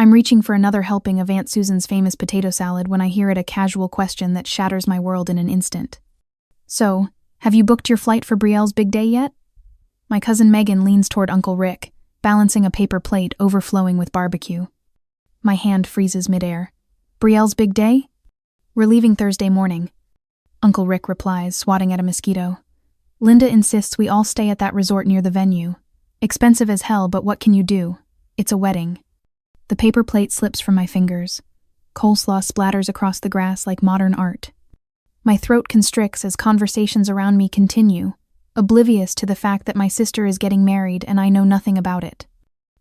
I'm reaching for another helping of Aunt Susan's famous potato salad when I hear it a casual question that shatters my world in an instant. So, have you booked your flight for Brielle's big day yet? My cousin Megan leans toward Uncle Rick, balancing a paper plate overflowing with barbecue. My hand freezes midair. Brielle's big day? We're leaving Thursday morning. Uncle Rick replies, swatting at a mosquito. Linda insists we all stay at that resort near the venue. Expensive as hell, but what can you do? It's a wedding. The paper plate slips from my fingers. Coleslaw splatters across the grass like modern art. My throat constricts as conversations around me continue, oblivious to the fact that my sister is getting married and I know nothing about it.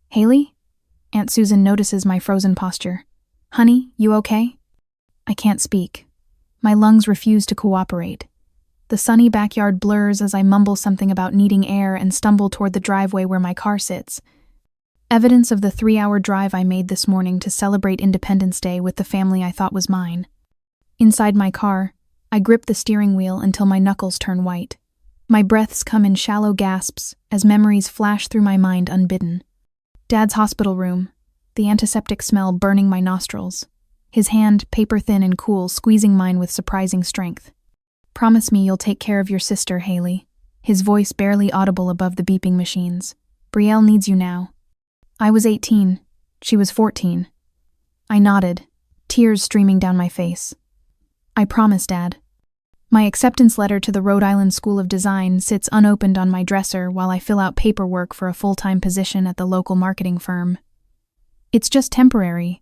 Hailey? Aunt Susan notices my frozen posture. Honey, you okay? I can't speak. My lungs refuse to cooperate. The sunny backyard blurs as I mumble something about needing air and stumble toward the driveway where my car sits. Evidence of the 3-hour drive I made this morning to celebrate Independence Day with the family I thought was mine. Inside my car, I grip the steering wheel until my knuckles turn white. My breaths come in shallow gasps as memories flash through my mind unbidden. Dad's hospital room, the antiseptic smell burning my nostrils. His hand, paper-thin and cool, squeezing mine with surprising strength. Promise me you'll take care of your sister, Hailey. His voice barely audible above the beeping machines. Brielle needs you now. I was 18. She was 14. I nodded, tears streaming down my face. I promise, Dad. My acceptance letter to the Rhode Island School of Design sits unopened on my dresser while I fill out paperwork for a full-time position at the local marketing firm. It's just temporary.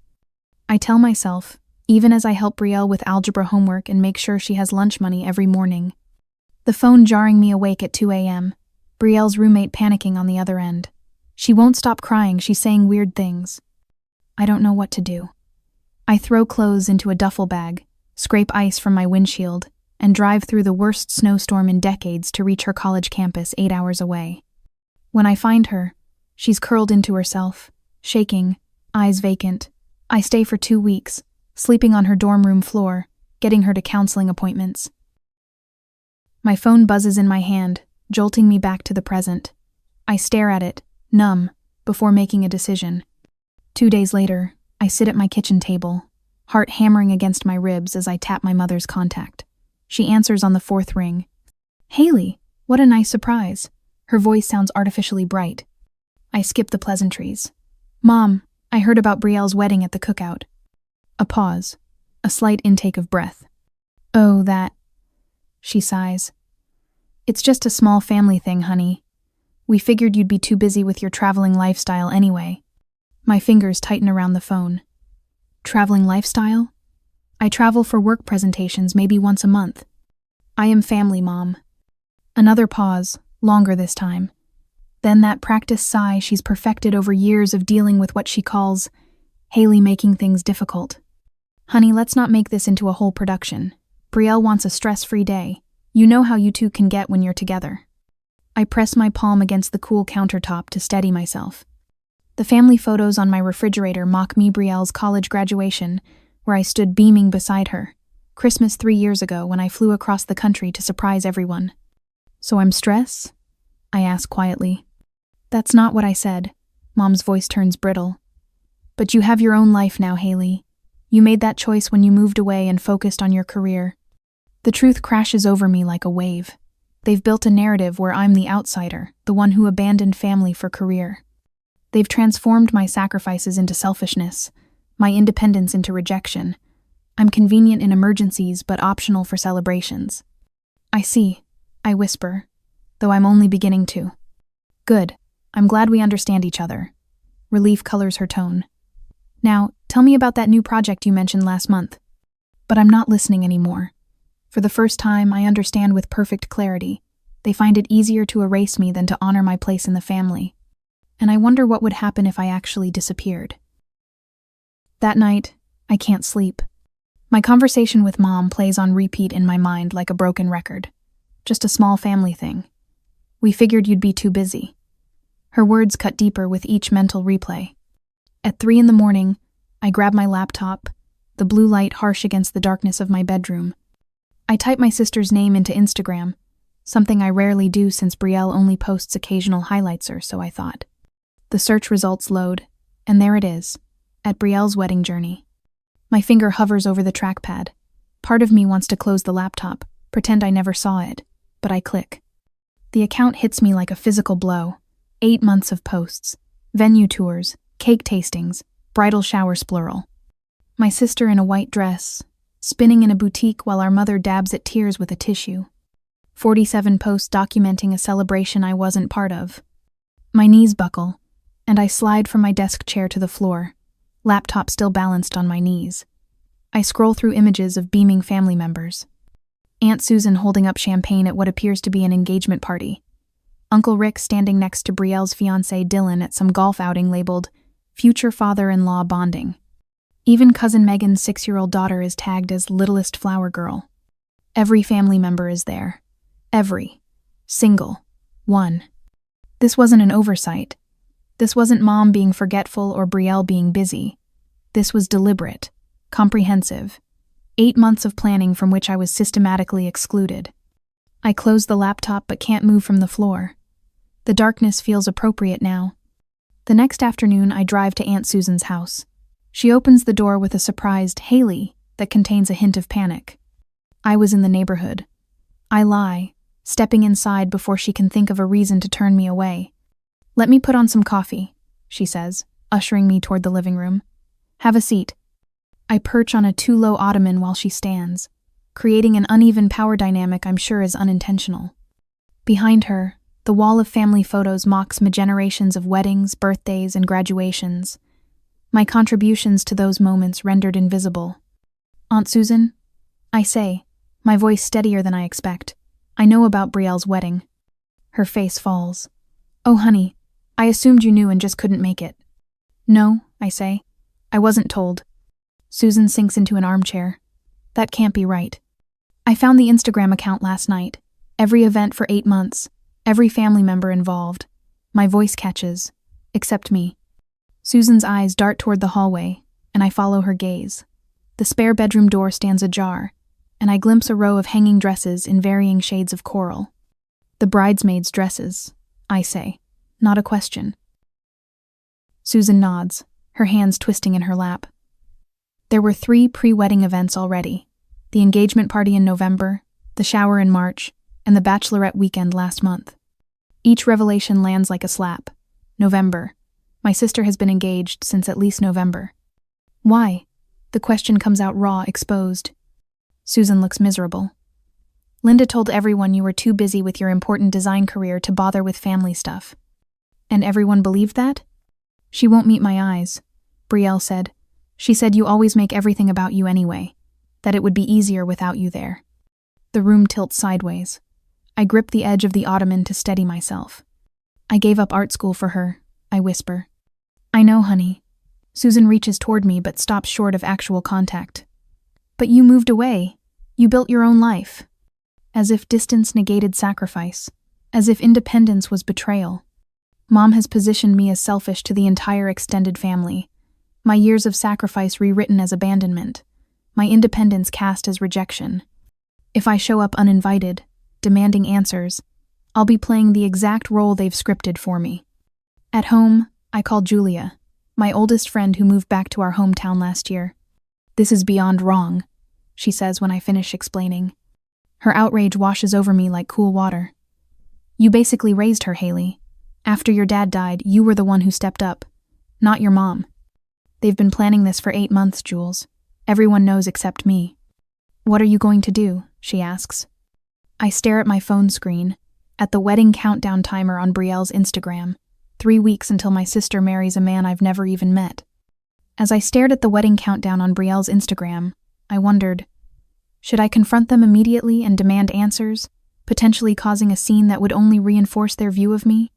I tell myself, even as I help Brielle with algebra homework and make sure she has lunch money every morning. The phone jarring me awake at 2 a.m., Brielle's roommate panicking on the other end. She won't stop crying, she's saying weird things. I don't know what to do. I throw clothes into a duffel bag, scrape ice from my windshield, and drive through the worst snowstorm in decades to reach her college campus 8 hours away. When I find her, she's curled into herself, shaking, eyes vacant. I stay for 2 weeks, sleeping on her dorm room floor, getting her to counseling appointments. My phone buzzes in my hand, jolting me back to the present. I stare at it, numb, before making a decision. 2 days later, I sit at my kitchen table, heart hammering against my ribs as I tap my mother's contact. She answers on the 4th ring. Hailey, what a nice surprise. Her voice sounds artificially bright. I skip the pleasantries. Mom, I heard about Brielle's wedding at the cookout. A pause, a slight intake of breath. Oh, that. She sighs. It's just a small family thing, honey. We figured you'd be too busy with your traveling lifestyle anyway. My fingers tighten around the phone. Traveling lifestyle? I travel for work presentations maybe once a month. I am family, Mom. Another pause, longer this time. Then that practiced sigh she's perfected over years of dealing with what she calls Hailey making things difficult. Honey, let's not make this into a whole production. Brielle wants a stress-free day. You know how you two can get when you're together. I press my palm against the cool countertop to steady myself. The family photos on my refrigerator mock me Brielle's college graduation, where I stood beaming beside her. Christmas 3 years ago when I flew across the country to surprise everyone. So I'm stressed? I ask quietly. That's not what I said. Mom's voice turns brittle. But you have your own life now, Hailey. You made that choice when you moved away and focused on your career. The truth crashes over me like a wave. They've built a narrative where I'm the outsider, the one who abandoned family for career. They've transformed my sacrifices into selfishness, my independence into rejection. I'm convenient in emergencies but optional for celebrations. I see, I whisper, though I'm only beginning to. Good, I'm glad we understand each other. Relief colors her tone. Now, tell me about that new project you mentioned last month. But I'm not listening anymore. For the first time, I understand with perfect clarity. They find it easier to erase me than to honor my place in the family. And I wonder what would happen if I actually disappeared. That night, I can't sleep. My conversation with Mom plays on repeat in my mind like a broken record. Just a small family thing. We figured you'd be too busy. Her words cut deeper with each mental replay. At 3 a.m, I grab my laptop, the blue light harsh against the darkness of my bedroom. I type my sister's name into Instagram, something I rarely do since Brielle only posts occasional highlights or so I thought. The search results load, and there it is, at Brielle's wedding journey. My finger hovers over the trackpad. Part of me wants to close the laptop, pretend I never saw it, but I click. The account hits me like a physical blow. 8 months of posts, venue tours, cake tastings, bridal shower splurl. My sister in a white dress, spinning in a boutique while our mother dabs at tears with a tissue. 47 posts documenting a celebration I wasn't part of. My knees buckle, and I slide from my desk chair to the floor, laptop still balanced on my knees. I scroll through images of beaming family members. Aunt Susan holding up champagne at what appears to be an engagement party. Uncle Rick standing next to Brielle's fiancé Dylan at some golf outing labeled Future Father-in-Law Bonding. Even cousin Megan's 6-year-old daughter is tagged as Littlest Flower Girl. Every family member is there. Every. Single. One. This wasn't an oversight. This wasn't Mom being forgetful or Brielle being busy. This was deliberate, comprehensive. 8 months of planning from which I was systematically excluded. I close the laptop but can't move from the floor. The darkness feels appropriate now. The next afternoon, I drive to Aunt Susan's house. She opens the door with a surprised Hailey that contains a hint of panic. I was in the neighborhood. I lie, stepping inside before she can think of a reason to turn me away. "Let me put on some coffee," she says, ushering me toward the living room. "Have a seat." I perch on a too-low ottoman while she stands, creating an uneven power dynamic I'm sure is unintentional. Behind her, the wall of family photos mocks my generations of weddings, birthdays, and graduations. My contributions to those moments rendered invisible. "Aunt Susan?" I say, my voice steadier than I expect. "I know about Brielle's wedding." Her face falls. "Oh, honey, I assumed you knew and just couldn't make it." "No," I say. "I wasn't told." Susan sinks into an armchair. "That can't be right. I found the Instagram account last night. Every event for 8 months. Every family member involved." My voice catches. Except me. Susan's eyes dart toward the hallway, and I follow her gaze. The spare bedroom door stands ajar, and I glimpse a row of hanging dresses in varying shades of coral. "The bridesmaids' dresses," I say, not a question. Susan nods, her hands twisting in her lap. There were 3 pre-wedding events already. The engagement party in November, the shower in March, and the bachelorette weekend last month. Each revelation lands like a slap. November. My sister has been engaged since at least November. Why? The question comes out raw, exposed. Susan looks miserable. "Linda told everyone you were too busy with your important design career to bother with family stuff." "And everyone believed that?" "She won't meet my eyes," Brielle said. "She said you always make everything about you anyway, that it would be easier without you there." The room tilts sideways. I grip the edge of the ottoman to steady myself. "I gave up art school for her," I whisper. "I know, honey." Susan reaches toward me but stops short of actual contact. "But you moved away. You built your own life." As if distance negated sacrifice. As if independence was betrayal. Mom has positioned me as selfish to the entire extended family. My years of sacrifice rewritten as abandonment. My independence cast as rejection. If I show up uninvited, demanding answers, I'll be playing the exact role they've scripted for me. At home, I call Julia, my oldest friend who moved back to our hometown last year. "This is beyond wrong," she says when I finish explaining. Her outrage washes over me like cool water. "You basically raised her, Hailey. After your dad died, you were the one who stepped up, not your mom. They've been planning this for 8 months, Jules. Everyone knows except me." "What are you going to do?" she asks. I stare at my phone screen, at the wedding countdown timer on Brielle's Instagram, 3 weeks until my sister marries a man I've never even met. As I stared at the wedding countdown on Brielle's Instagram, I wondered, should I confront them immediately and demand answers, potentially causing a scene that would only reinforce their view of me?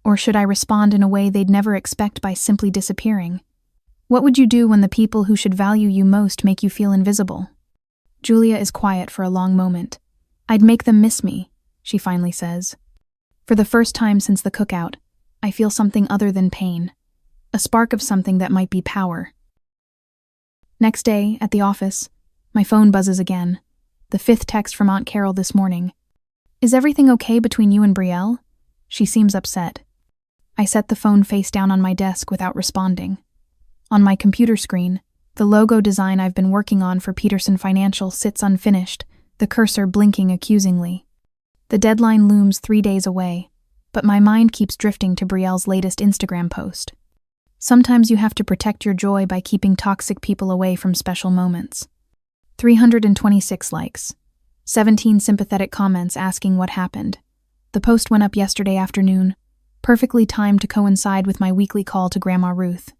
Or should I respond in a way they'd never expect by simply disappearing? What would you do when the people who should value you most make you feel invisible? Julia is quiet for a long moment. "I'd make them miss me," she finally says. For the first time since the cookout, I feel something other than pain. A spark of something that might be power. Next day, at the office, my phone buzzes again. The 5th text from Aunt Carol this morning. "Is everything okay between you and Brielle?" She seems upset. I set the phone face down on my desk without responding. On my computer screen, the logo design I've been working on for Peterson Financial sits unfinished, the cursor blinking accusingly. The deadline looms 3 days away, but my mind keeps drifting to Brielle's latest Instagram post. Sometimes you have to protect your joy by keeping toxic people away from special moments. 326 likes. 17 sympathetic comments asking what happened. The post went up yesterday afternoon, perfectly timed to coincide with my weekly call to Grandma Ruth.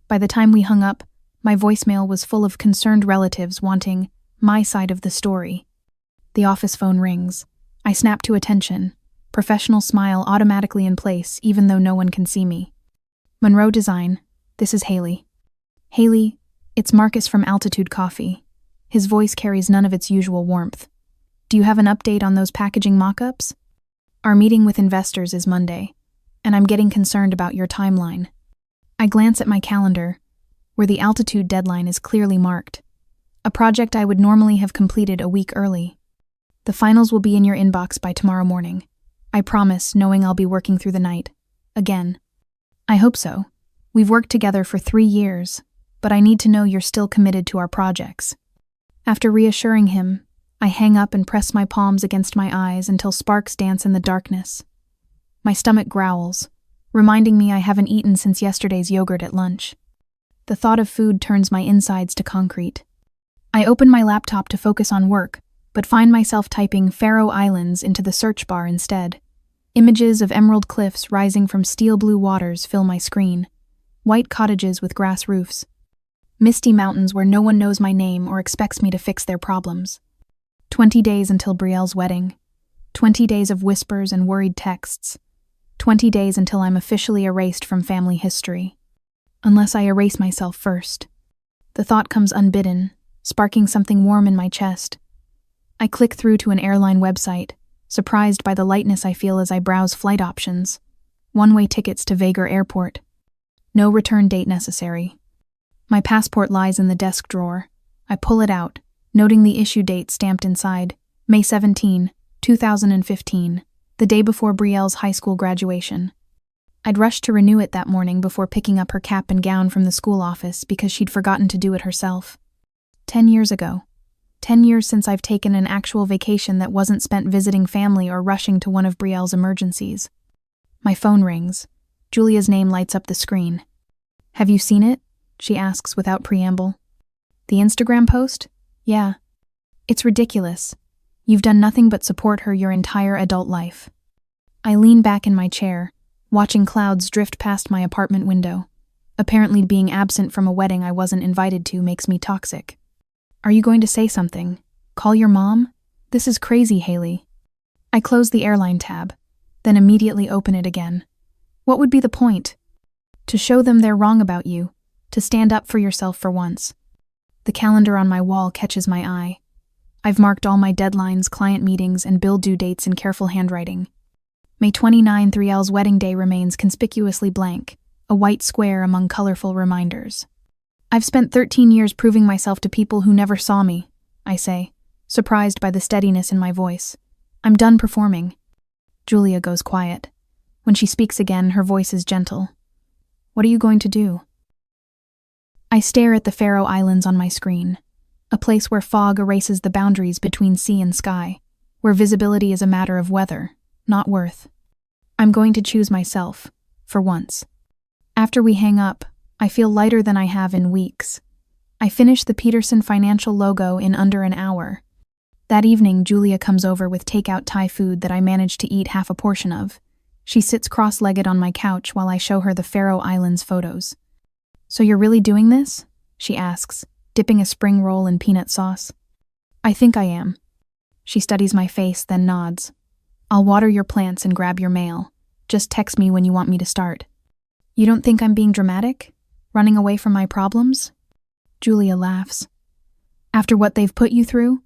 By the time we hung up, my voicemail was full of concerned relatives wanting my side of the story. The office phone rings. I snap to attention, professional smile automatically in place even though no one can see me. Monroe Design, this is Hailey. Hailey, it's Marcus from Altitude Coffee. His voice carries none of its usual warmth. Do you have an update on those packaging mock-ups? Our meeting with investors is Monday, and I'm getting concerned about your timeline. I glance at my calendar, where the Altitude deadline is clearly marked. A project I would normally have completed a week early. The finals will be in your inbox by tomorrow morning. I promise, knowing I'll be working through the night. Again. I hope so. We've worked together for 3 years, but I need to know you're still committed to our projects. After reassuring him, I hang up and press my palms against my eyes until sparks dance in the darkness. My stomach growls, reminding me I haven't eaten since yesterday's yogurt at lunch. The thought of food turns my insides to concrete. I open my laptop to focus on work, but find myself typing Faroe Islands into the search bar instead. Images of emerald cliffs rising from steel blue waters fill my screen. White cottages with grass roofs. Misty mountains where no one knows my name or expects me to fix their problems. 20 days until Brielle's wedding. 20 days of whispers and worried texts. 20 days until I'm officially erased from family history. Unless I erase myself first. The thought comes unbidden, sparking something warm in my chest. I click through to an airline website, surprised by the lightness I feel as I browse flight options. One-way tickets to Vagar Airport. No return date necessary. My passport lies in the desk drawer. I pull it out, noting the issue date stamped inside, May 17, 2015, the day before Brielle's high school graduation. I'd rushed to renew it that morning before picking up her cap and gown from the school office because she'd forgotten to do it herself. 10 years ago. 10 years since I've taken an actual vacation that wasn't spent visiting family or rushing to one of Brielle's emergencies. My phone rings. Julia's name lights up the screen. Have you seen it? She asks without preamble. The Instagram post? Yeah. It's ridiculous. You've done nothing but support her your entire adult life. I lean back in my chair, watching clouds drift past my apartment window. Apparently being absent from a wedding I wasn't invited to makes me toxic. Are you going to say something? Call your mom? This is crazy, Hailey. I close the airline tab, then immediately open it again. What would be the point? To show them they're wrong about you, to stand up for yourself for once. The calendar on my wall catches my eye. I've marked all my deadlines, client meetings, and bill due dates in careful handwriting. May 29, Brielle's wedding day remains conspicuously blank, a white square among colorful reminders. I've spent 13 years proving myself to people who never saw me, I say, surprised by the steadiness in my voice. I'm done performing. Julia goes quiet. When she speaks again, her voice is gentle. What are you going to do? I stare at the Faroe Islands on my screen, a place where fog erases the boundaries between sea and sky, where visibility is a matter of weather, not worth. I'm going to choose myself, for once. After we hang up, I feel lighter than I have in weeks. I finish the Peterson Financial logo in under an hour. That evening, Julia comes over with takeout Thai food that I managed to eat half a portion of. She sits cross-legged on my couch while I show her the Faroe Islands photos. So you're really doing this? She asks, dipping a spring roll in peanut sauce. I think I am. She studies my face, then nods. I'll water your plants and grab your mail. Just text me when you want me to start. You don't think I'm being dramatic? Running away from my problems? Julia laughs. After what they've put you through?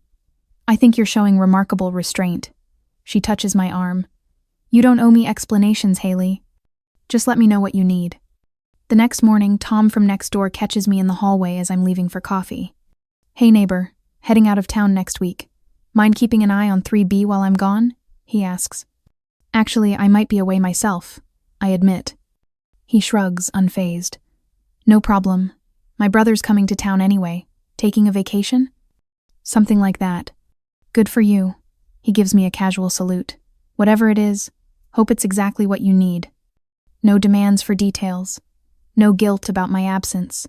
I think you're showing remarkable restraint. She touches my arm. You don't owe me explanations, Hailey. Just let me know what you need. The next morning, Tom from next door catches me in the hallway as I'm leaving for coffee. Hey neighbor, heading out of town next week. Mind keeping an eye on 3B while I'm gone? He asks. Actually, I might be away myself, I admit. He shrugs, unfazed. No problem. My brother's coming to town anyway. Taking a vacation? Something like that. Good for you. He gives me a casual salute. Whatever it is, hope it's exactly what you need. No demands for details. No guilt about my absence.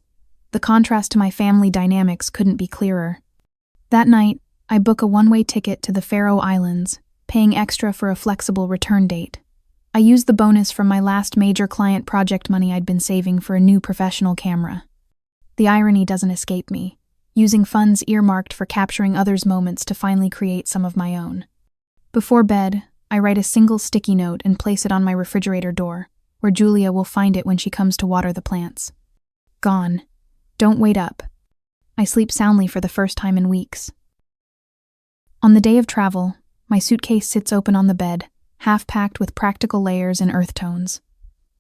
The contrast to my family dynamics couldn't be clearer. That night, I book a one-way ticket to the Faroe Islands, paying extra for a flexible return date. I used the bonus from my last major client project money I'd been saving for a new professional camera. The irony doesn't escape me, using funds earmarked for capturing others' moments to finally create some of my own. Before bed, I write a single sticky note and place it on my refrigerator door, where Julia will find it when she comes to water the plants. Gone. Don't wait up. I sleep soundly for the first time in weeks. On the day of travel, my suitcase sits open on the bed, half-packed with practical layers and earth tones.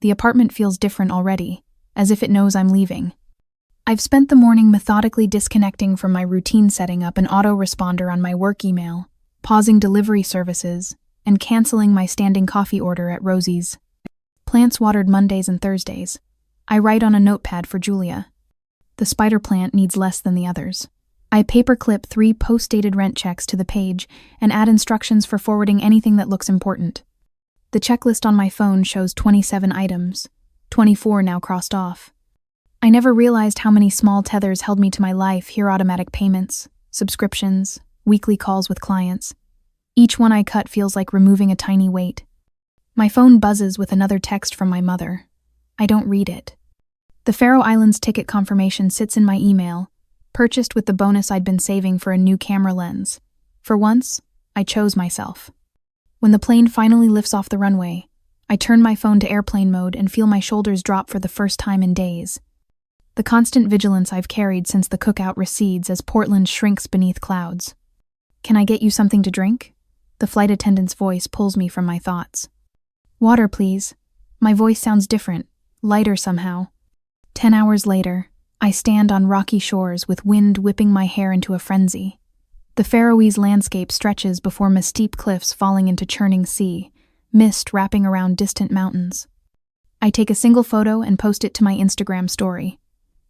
The apartment feels different already, as if it knows I'm leaving. I've spent the morning methodically disconnecting from my routine, setting up an autoresponder on my work email, pausing delivery services, and canceling my standing coffee order at Rosie's. Plants watered Mondays and Thursdays. I write on a notepad for Julia. The spider plant needs less than the others. I paperclip 3 post-dated rent checks to the page and add instructions for forwarding anything that looks important. The checklist on my phone shows 27 items, 24 now crossed off. I never realized how many small tethers held me to my life. Here: automatic payments, subscriptions, weekly calls with clients. Each one I cut feels like removing a tiny weight. My phone buzzes with another text from my mother. I don't read it. The Faroe Islands ticket confirmation sits in my email, purchased with the bonus I'd been saving for a new camera lens. For once, I chose myself. When the plane finally lifts off the runway, I turn my phone to airplane mode and feel my shoulders drop for the first time in days. The constant vigilance I've carried since the cookout recedes as Portland shrinks beneath clouds. Can I get you something to drink? The flight attendant's voice pulls me from my thoughts. Water, please. My voice sounds different, lighter somehow. 10 hours later, I stand on rocky shores with wind whipping my hair into a frenzy. The Faroese landscape stretches before me, steep cliffs falling into churning sea, mist wrapping around distant mountains. I take a single photo and post it to my Instagram story.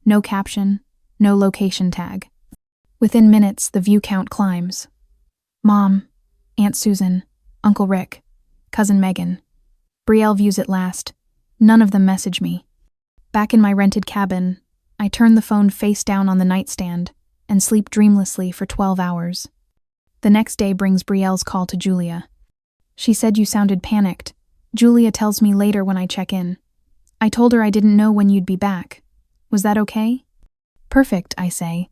No caption, no location tag. Within minutes, the view count climbs. Mom, Aunt Susan, Uncle Rick, Cousin Megan. Brielle views it last. None of them message me. Back in my rented cabin, I turn the phone face down on the nightstand and sleep dreamlessly for 12 hours. The next day brings Brielle's call to Julia. She said you sounded panicked. Julia tells me later when I check in. I told her I didn't know when you'd be back. Was that okay? Perfect, I say,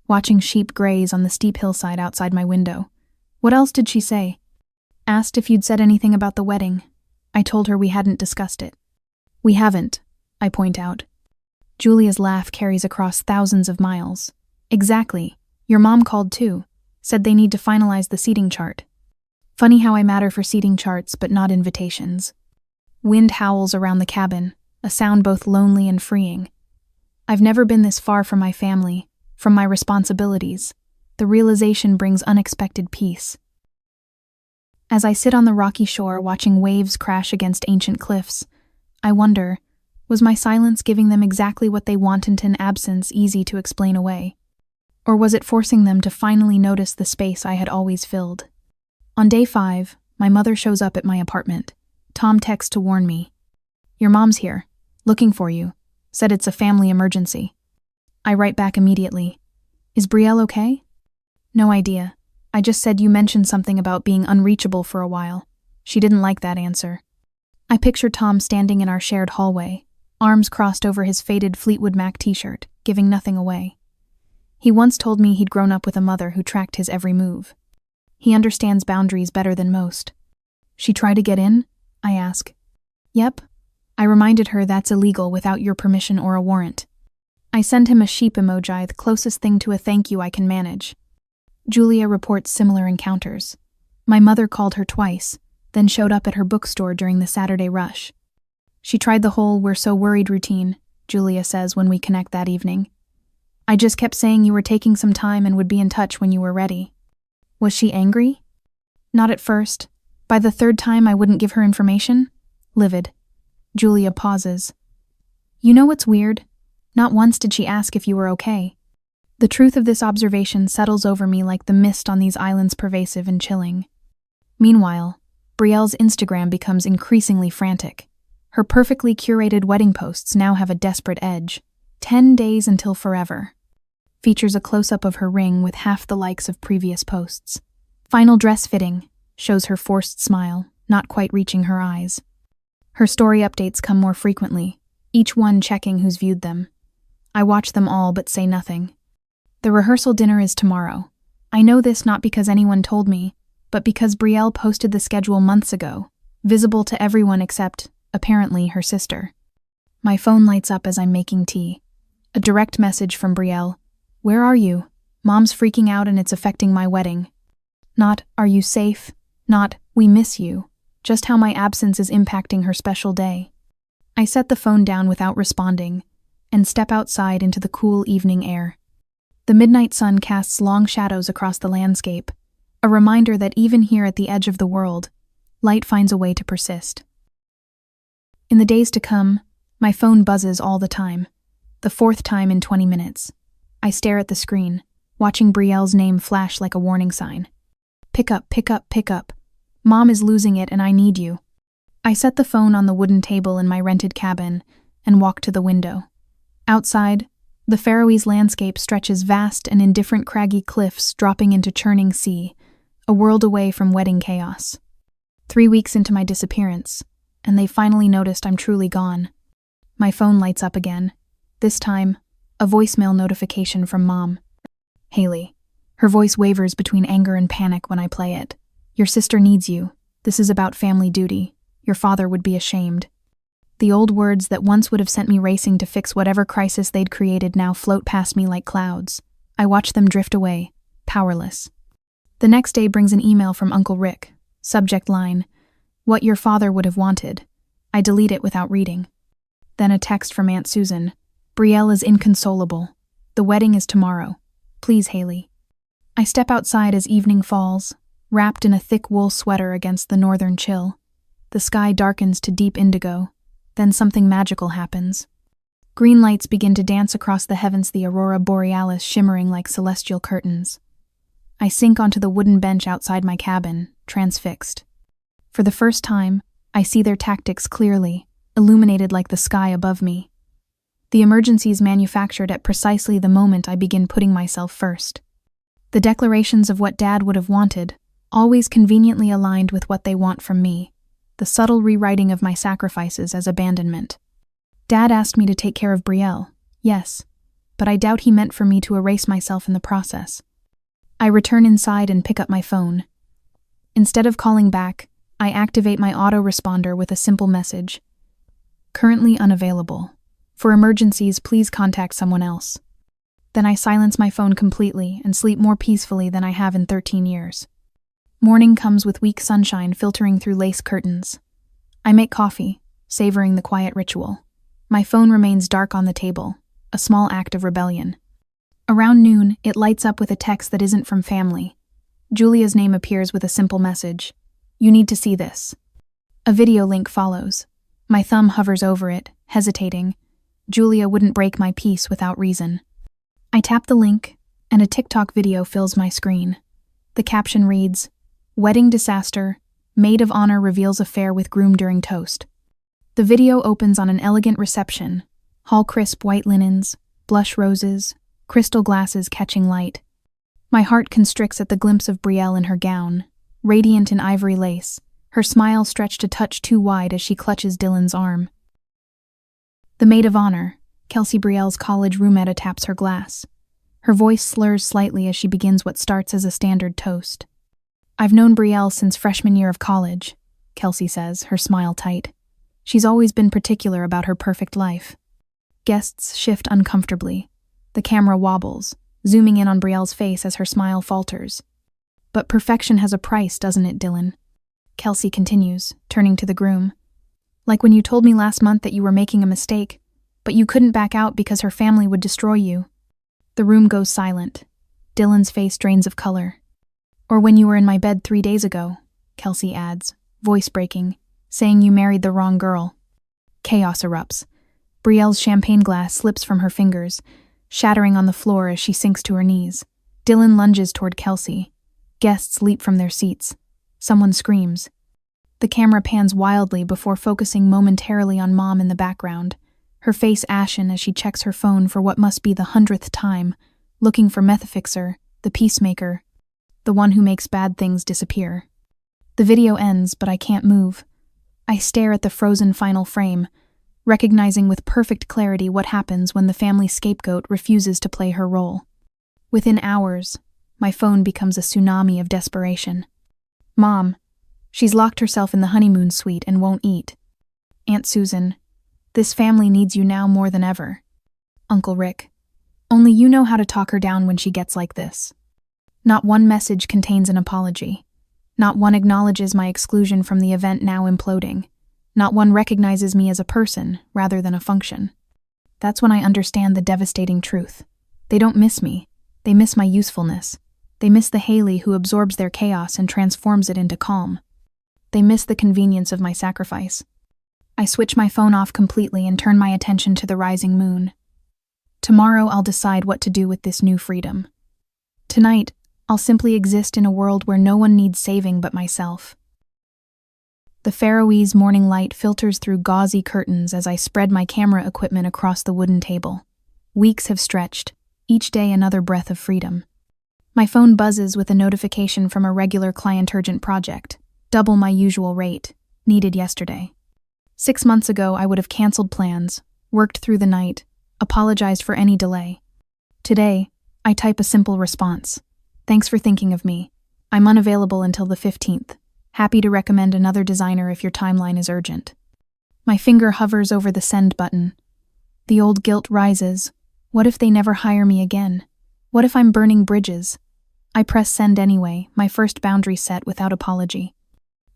watching sheep graze on the steep hillside outside my window. What else did she say? Asked if you'd said anything about the wedding. I told her we hadn't discussed it. We haven't, I point out. Julia's laugh carries across thousands of miles. Exactly. Your mom called too. Said they need to finalize the seating chart. Funny how I matter for seating charts but not invitations. Wind howls around the cabin, a sound both lonely and freeing. I've never been this far from my family, from my responsibilities. The realization brings unexpected peace. As I sit on the rocky shore watching waves crash against ancient cliffs, I wonder, was my silence giving them exactly what they wanted in absence easy to explain away? Or was it forcing them to finally notice the space I had always filled? On day 5, my mother shows up at my apartment. Tom texts to warn me. Your mom's here, looking for you. Said it's a family emergency. I write back immediately. Is Brielle okay? No idea. I just said you mentioned something about being unreachable for a while. She didn't like that answer. I picture Tom standing in our shared hallway, arms crossed over his faded Fleetwood Mac t-shirt, giving nothing away. He once told me he'd grown up with a mother who tracked his every move. He understands boundaries better than most. She tried to get in? I ask. Yep. I reminded her that's illegal without your permission or a warrant. I send him a sheep emoji, the closest thing to a thank you I can manage. Julia reports similar encounters. My mother called her twice, then showed up at her bookstore during the Saturday rush. She tried the whole "we're so worried" routine, Julia says when we connect that evening. I just kept saying you were taking some time and would be in touch when you were ready. Was she angry? Not at first. By the 3rd time I wouldn't give her information? Livid. Julia pauses. You know what's weird? Not once did she ask if you were okay. The truth of this observation settles over me like the mist on these islands, pervasive and chilling. Meanwhile, Brielle's Instagram becomes increasingly frantic. Her perfectly curated wedding posts now have a desperate edge. 10 days until forever. Features a close-up of her ring with half the likes of previous posts. Final dress fitting shows her forced smile, not quite reaching her eyes. Her story updates come more frequently, each one checking who's viewed them. I watch them all but say nothing. The rehearsal dinner is tomorrow. I know this not because anyone told me, but because Brielle posted the schedule months ago, visible to everyone except, apparently, her sister. My phone lights up as I'm making tea. A direct message from Brielle. Where are you? Mom's freaking out and it's affecting my wedding. Not, are you safe? Not, we miss you. Just how my absence is impacting her special day. I set the phone down without responding and step outside into the cool evening air. The midnight sun casts long shadows across the landscape, a reminder that even here at the edge of the world, light finds a way to persist. In the days to come, my phone buzzes all the time, the fourth time in 20 minutes. I stare at the screen, watching Brielle's name flash like a warning sign. Pick up, pick up, pick up. Mom is losing it and I need you. I set the phone on the wooden table in my rented cabin and walk to the window. Outside, the Faroese landscape stretches vast and indifferent craggy cliffs dropping into churning sea, a world away from wedding chaos. 3 weeks into my disappearance, and they finally noticed I'm truly gone. My phone lights up again. This time, a voicemail notification from Mom. Hailey. Her voice wavers between anger and panic when I play it. Your sister needs you. This is about family duty. Your father would be ashamed. The old words that once would have sent me racing to fix whatever crisis they'd created now float past me like clouds. I watch them drift away, powerless. The next day brings an email from Uncle Rick. Subject line, what your father would have wanted. I delete it without reading. Then a text from Aunt Susan. Brielle is inconsolable. The wedding is tomorrow. Please, Hailey. I step outside as evening falls, wrapped in a thick wool sweater against the northern chill. The sky darkens to deep indigo. Then something magical happens. Green lights begin to dance across the heavens, the aurora borealis shimmering like celestial curtains. I sink onto the wooden bench outside my cabin, transfixed. For the first time, I see their tactics clearly, illuminated like the sky above me. The emergencies manufactured at precisely the moment I begin putting myself first. The declarations of what Dad would have wanted, always conveniently aligned with what they want from me. The subtle rewriting of my sacrifices as abandonment. Dad asked me to take care of Brielle, yes, but I doubt he meant for me to erase myself in the process. I return inside and pick up my phone. Instead of calling back, I activate my autoresponder with a simple message. Currently unavailable. For emergencies, please contact someone else. Then I silence my phone completely and sleep more peacefully than I have in 13 years. Morning comes with weak sunshine filtering through lace curtains. I make coffee, savoring the quiet ritual. My phone remains dark on the table, a small act of rebellion. Around noon, it lights up with a text that isn't from family. Julia's name appears with a simple message. You need to see this. A video link follows. My thumb hovers over it, hesitating. Julia wouldn't break my peace without reason. I tap the link, and a TikTok video fills my screen. The caption reads, Wedding disaster, maid-of-honor reveals affair with groom during toast. The video opens on an elegant reception, hall crisp white linens, blush roses, crystal glasses catching light. My heart constricts at the glimpse of Brielle in her gown, radiant in ivory lace, her smile stretched a touch too wide as she clutches Dylan's arm. The maid-of-honor, Kelsey Brielle's college roommate, taps her glass. Her voice slurs slightly as she begins what starts as a standard toast. I've known Brielle since freshman year of college, Kelsey says, her smile tight. She's always been particular about her perfect life. Guests shift uncomfortably. The camera wobbles, zooming in on Brielle's face as her smile falters. But perfection has a price, doesn't it, Dylan? Kelsey continues, turning to the groom. Like when you told me last month that you were making a mistake, but you couldn't back out because her family would destroy you. The room goes silent. Dylan's face drains of color. Or when you were in my bed 3 days ago, Kelsey adds, voice breaking, saying you married the wrong girl. Chaos erupts. Brielle's champagne glass slips from her fingers, shattering on the floor as she sinks to her knees. Dylan lunges toward Kelsey. Guests leap from their seats. Someone screams. The camera pans wildly before focusing momentarily on Mom in the background, her face ashen as she checks her phone for what must be the 100th time, looking for Methafixer, the peacemaker, the one who makes bad things disappear. The video ends, but I can't move. I stare at the frozen final frame, recognizing with perfect clarity what happens when the family scapegoat refuses to play her role. Within hours, my phone becomes a tsunami of desperation. Mom, she's locked herself in the honeymoon suite and won't eat. Aunt Susan, this family needs you now more than ever. Uncle Rick, only you know how to talk her down when she gets like this. Not one message contains an apology. Not one acknowledges my exclusion from the event now imploding. Not one recognizes me as a person rather than a function. That's when I understand the devastating truth. They don't miss me. They miss my usefulness. They miss the Hailey who absorbs their chaos and transforms it into calm. They miss the convenience of my sacrifice. I switch my phone off completely and turn my attention to the rising moon. Tomorrow I'll decide what to do with this new freedom. Tonight, I'll simply exist in a world where no one needs saving but myself. The Faroese morning light filters through gauzy curtains as I spread my camera equipment across the wooden table. Weeks have stretched, each day another breath of freedom. My phone buzzes with a notification from a regular client urgent project, double my usual rate, needed yesterday. 6 months ago, I would have canceled plans, worked through the night, apologized for any delay. Today, I type a simple response. Thanks for thinking of me. I'm unavailable until the 15th. Happy to recommend another designer if your timeline is urgent. My finger hovers over the send button. The old guilt rises. What if they never hire me again? What if I'm burning bridges? I press send anyway, my first boundary set without apology.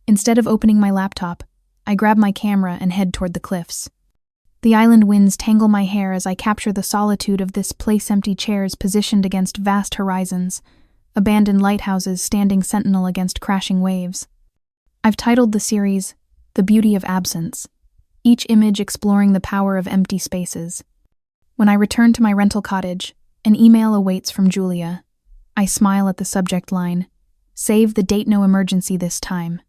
Instead of opening my laptop, I grab my camera and head toward the cliffs. The island winds tangle my hair as I capture the solitude of this place, empty chairs positioned against vast horizons, abandoned lighthouses standing sentinel against crashing waves. I've titled the series, The Beauty of Absence, each image exploring the power of empty spaces. When I return to my rental cottage, an email awaits from Julia. I smile at the subject line, save the date, no emergency this time.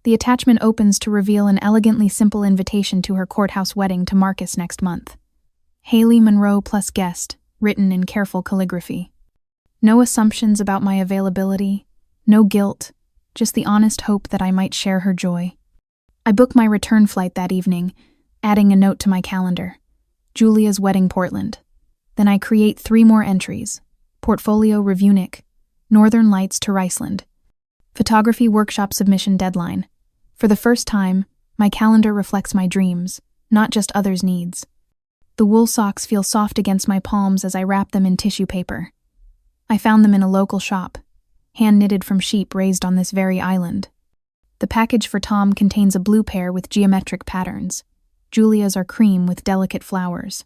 The attachment opens to reveal an elegantly simple invitation to her courthouse wedding to Marcus next month. Hailey Monroe plus guest, written in careful calligraphy. No assumptions about my availability, no guilt, just the honest hope that I might share her joy. I book my return flight that evening, adding a note to my calendar. Julia's wedding, Portland. Then I create 3 more entries. Portfolio Reviewnik, Northern Lights to Riceland. Photography workshop submission deadline. For the first time, my calendar reflects my dreams, not just others' needs. The wool socks feel soft against my palms as I wrap them in tissue paper. I found them in a local shop, hand-knitted from sheep raised on this very island. The package for Tom contains a blue pair with geometric patterns. Julia's are cream with delicate flowers.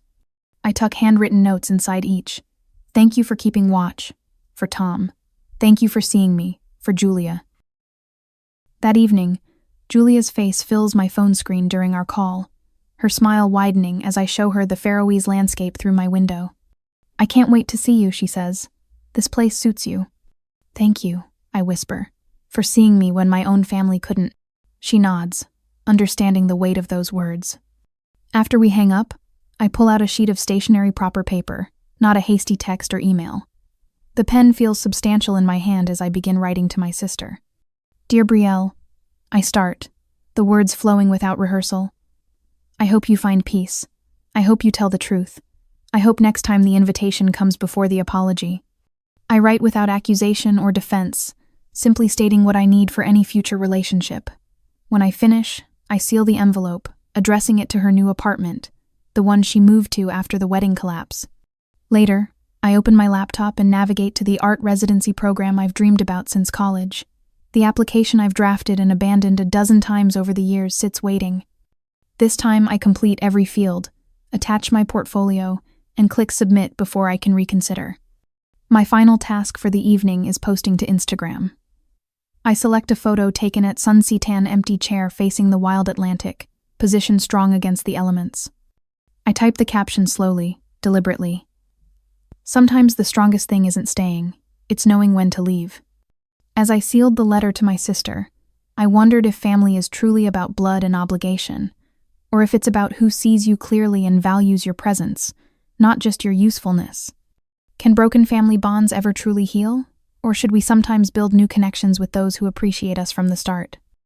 I tuck handwritten notes inside each. Thank you for keeping watch. For Tom. Thank you for seeing me. For Julia. That evening, Julia's face fills my phone screen during our call, her smile widening as I show her the Faroese landscape through my window. I can't wait to see you, she says. This place suits you. Thank you, I whisper, for seeing me when my own family couldn't. She nods, understanding the weight of those words. After we hang up, I pull out a sheet of stationery proper paper, not a hasty text or email. The pen feels substantial in my hand as I begin writing to my sister. Dear Brielle, I start, the words flowing without rehearsal. I hope you find peace. I hope you tell the truth. I hope next time the invitation comes before the apology. I write without accusation or defense, simply stating what I need for any future relationship. When I finish, I seal the envelope, addressing it to her new apartment, the one she moved to after the wedding collapse. Later, I open my laptop and navigate to the art residency program I've dreamed about since college. The application I've drafted and abandoned a dozen times over the years sits waiting. This time I complete every field, attach my portfolio, and click submit before I can reconsider. My final task for the evening is posting to Instagram. I select a photo taken at Sunseatan empty chair facing the wild Atlantic, positioned strong against the elements. I typed the caption slowly, deliberately. Sometimes the strongest thing isn't staying, it's knowing when to leave. As I sealed the letter to my sister, I wondered if family is truly about blood and obligation, or if it's about who sees you clearly and values your presence, not just your usefulness. Can broken family bonds ever truly heal, or should we sometimes build new connections with those who appreciate us from the start?